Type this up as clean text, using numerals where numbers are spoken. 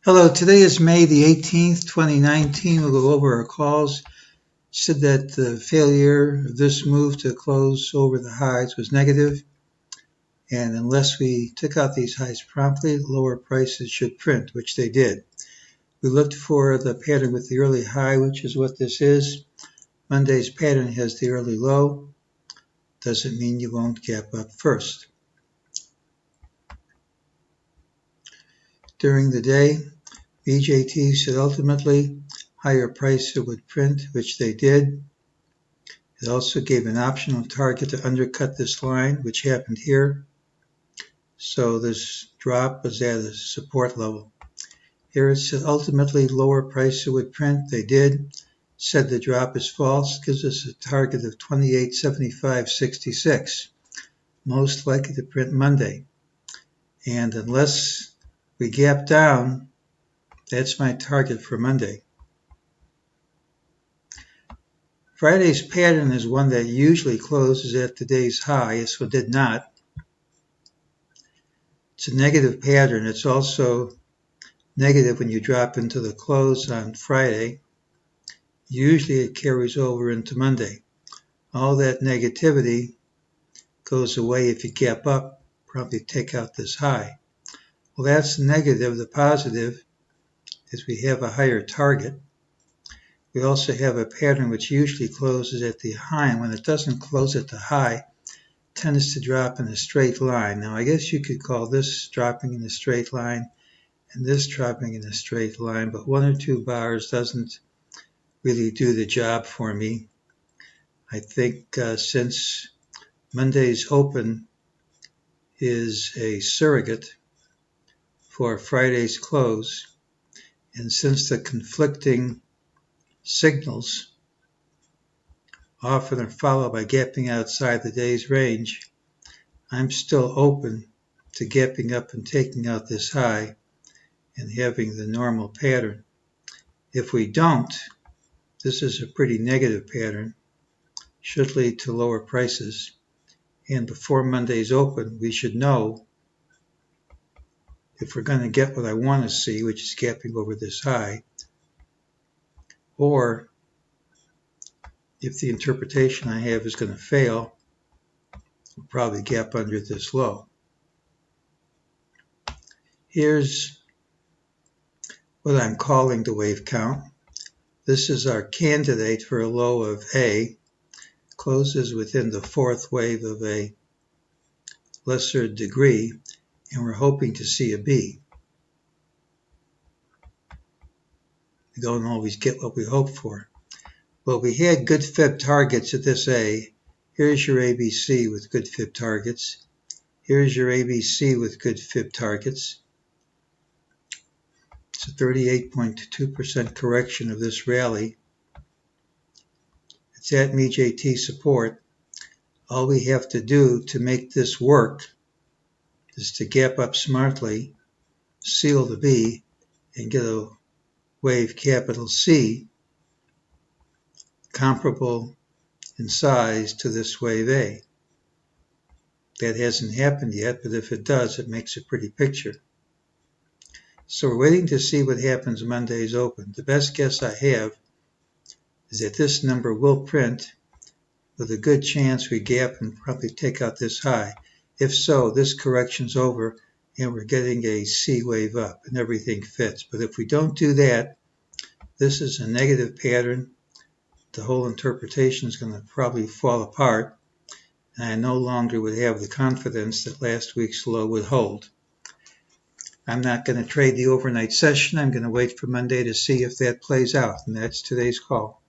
Hello, today is May the 18th, 2019. We'll go over our calls. Said that the failure of this move to close over the highs was negative, and unless we took out these highs promptly, lower prices should print, which they did. We looked for the pattern with the early high, which is what this is. Monday's pattern has the early low. Doesn't mean you won't gap up first. During the day, MEJT said ultimately higher price it would print, which they did. It also gave an optional target to undercut this line, which happened here. So this drop was at a support level. Here it said ultimately lower price it would print. They did. Said the drop is false. Gives us a target of 28.7566. Most likely to print Monday. And unless we gap down, that's my target for Monday. Friday's pattern is one that usually closes at the day's high. This one did not. It's a negative pattern. It's also negative when you drop into the close on Friday. Usually it carries over into Monday. All that negativity goes away if you gap up, probably take out this high. Well, that's negative. The positive is we have a higher target. We also have a pattern which usually closes at the high, and when it doesn't close at the high, it tends to drop in a straight line. Now, I guess you could call this dropping in a straight line and this dropping in a straight line, but one or two bars doesn't really do the job for me. I think since Monday's open is a surrogate for Friday's close, and since the conflicting signals often are followed by gapping outside the day's range, I'm still open to gapping up and taking out this high and having the normal pattern. If we don't, this is a pretty negative pattern, should lead to lower prices, and before Monday's open, we should know if we're going to get what I want to see, which is gapping over this high, or if the interpretation I have is going to fail, we'll probably gap under this low. Here's what I'm calling the wave count. This is our candidate for a low of A, closes within the fourth wave of a lesser degree, and we're hoping to see a B. We don't always get what we hope for. Well, we had good fib targets at this A. Here's your ABC with good fib targets. Here's your ABC with good fib targets. It's a 38.2% correction of this rally. It's at MEJT support. All we have to do to make this work is to gap up smartly, seal the B, and get a wave capital C comparable in size to this wave A. That hasn't happened yet, but if it does, it makes a pretty picture. So we're waiting to see what happens Monday's open. The best guess I have is that this number will print with a good chance we gap and probably take out this high. If so, this correction's over and we're getting a C wave up and everything fits. But if we don't do that, this is a negative pattern. The whole interpretation is going to probably fall apart, and I no longer would have the confidence that last week's low would hold. I'm not going to trade the overnight session. I'm going to wait for Monday to see if that plays out, and that's today's call.